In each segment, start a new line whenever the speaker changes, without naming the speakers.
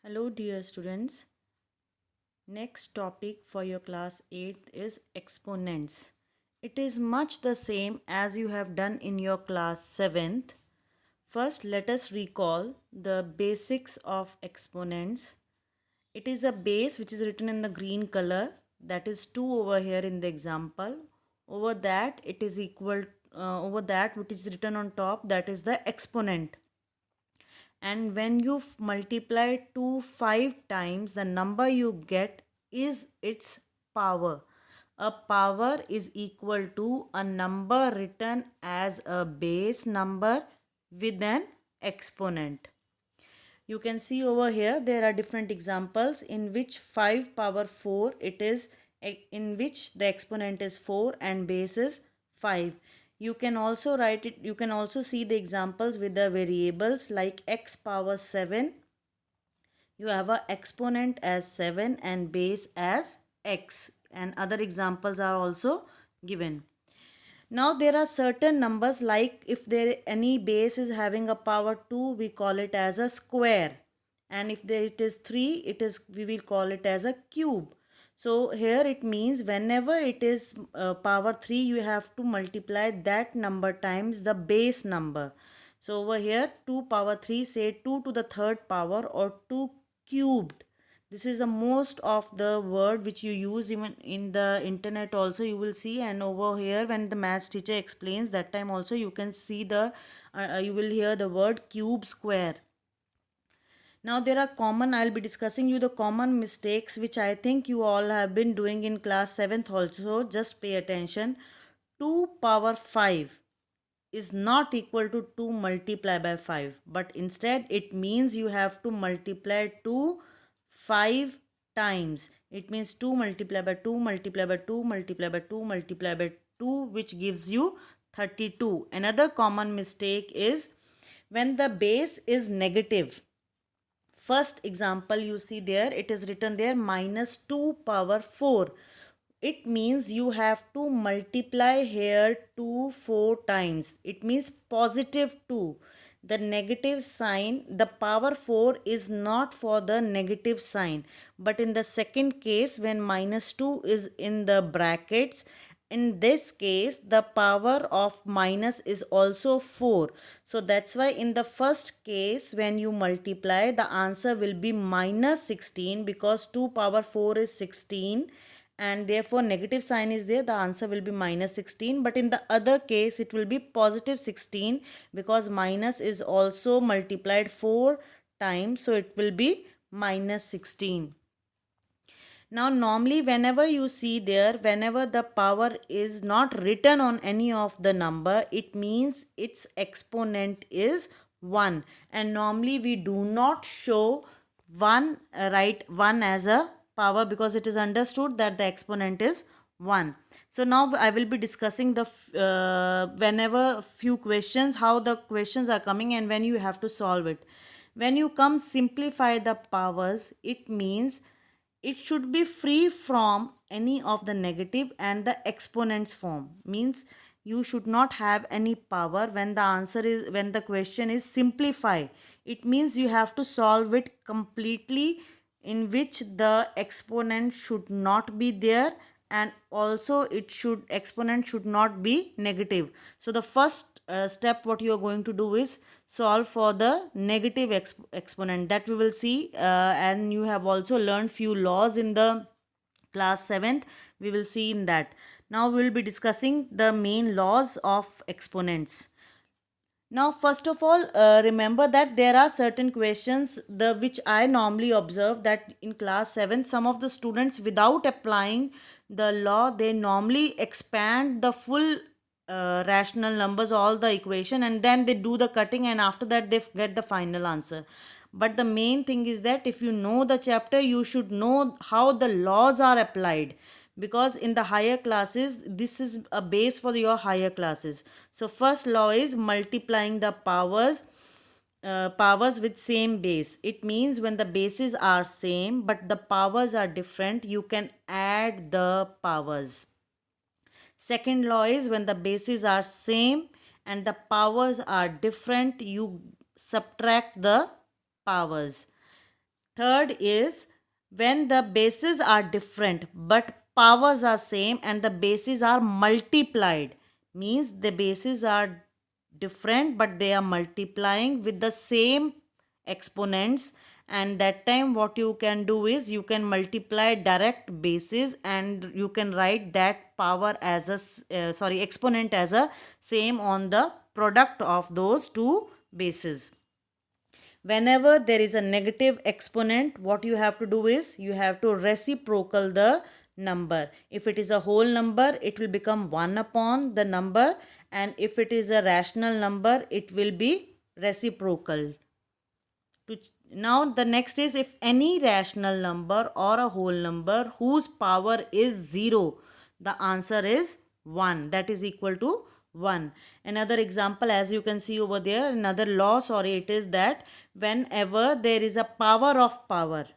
Hello dear students. Next topic for your class 8th is exponents. It is much the same as you have done in your class 7th. First let us recall the basics of exponents. It is a base which is written in the green color, that is 2 over here in the example. Over that it is equal over that which is written on top, that is the exponent. And when you multiply 2 5 times, the number you get is its power. A power is equal to a number written as a base number with an exponent. You can see over here there are different examples in which 5 power 4 it is, in which the exponent is 4 and base is 5. You can also write it, you can also see the examples with the variables like x power 7. You have a exponent as 7 and base as x, and other examples are also given. Now there are certain numbers, like if there any base is having a power 2, we call it as a square, and if there it is 3, it is, we will call it as a cube. So here it means whenever it is power 3, you have to multiply that number times the base number. So over here 2 power 3, say 2 to the third power or 2 cubed. This is the most of the word which you use even in the internet also, you will see. And over here when the maths teacher explains, that time also you can see the you will hear the word cube, square. Now there are common, I'll be discussing you the common mistakes which I think you all have been doing in class 7th also. Just pay attention. 2 power 5 is not equal to 2 multiplied by 5, but instead it means you have to multiply 2 5 times. It means 2 multiplied by 2 multiplied by 2 multiplied by 2 multiplied by 2, which gives you 32. Another common mistake is when the base is negative. First example you see there, it is written there minus 2 power 4. It means you have to multiply here 2 4 times. It means positive 2. The negative sign, the power 4 is not for the negative sign. But in the second case, when minus 2 is in the brackets, in this case the power of minus is also 4. So that's why in the first case when you multiply, the answer will be minus 16, because 2 power 4 is 16 and therefore negative sign is there, the answer will be minus 16. But in the other case it will be positive 16, because minus is also multiplied 4 times, so it will be minus 16. Now normally whenever you see there, whenever the power is not written on any of the number, it means its exponent is 1. And normally we do not show 1, write 1 as a power, because it is understood that the exponent is 1. So now I will be discussing the whenever few questions, how the questions are coming and when you have to solve it. When you come simplify the powers, it means it should be free from any of the negative and the exponents form. Means you should not have any power when the answer is, when the question is simplify. It means you have to solve it completely, in which the exponent should not be there, and also it should, exponent should not be negative. So the first step what you are going to do is solve for the negative exponent, that we will see, and you have also learned few laws in the class 7th, we will see in that. Now we will be discussing the main laws of exponents. Now, first of all, remember that there are certain questions the which I normally observe that in class 7, some of the students, without applying the law, they normally expand the full rational numbers, all the equation, and then they do the cutting, and after that they get the final answer. But the main thing is that if you know the chapter, you should know how the laws are applied, because in the higher classes this is a base for your higher classes. So first law is multiplying the powers with same base. It means when the bases are same but the powers are different, you can add the powers. Second law is when the bases are same and the powers are different, you subtract the powers. Third is when the bases are different but powers are same and the bases are multiplied, means the bases are different but they are multiplying with the same exponents, and that time what you can do is you can multiply direct bases and you can write that power as a exponent as a same on the product of those two bases. Whenever there is a negative exponent, what you have to do is you have to reciprocal the number. If it is a whole number, it will become 1 upon the number, and if it is a rational number, it will be reciprocal. Now the next is, if any rational number or a whole number whose power is 0, the answer is 1, that is equal to 1. Another example, as you can see over there, another law, it is that whenever there is a power of power,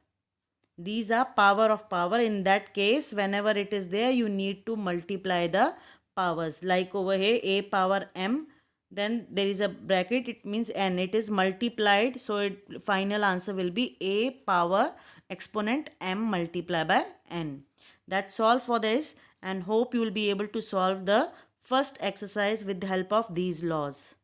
these are power of power, in that case whenever it is there you need to multiply the powers. Like over here, a power m, then there is a bracket, it means n, it is multiplied, so final answer will be a power exponent m multiplied by n. That's all for this, and hope you will be able to solve the first exercise with the help of these laws.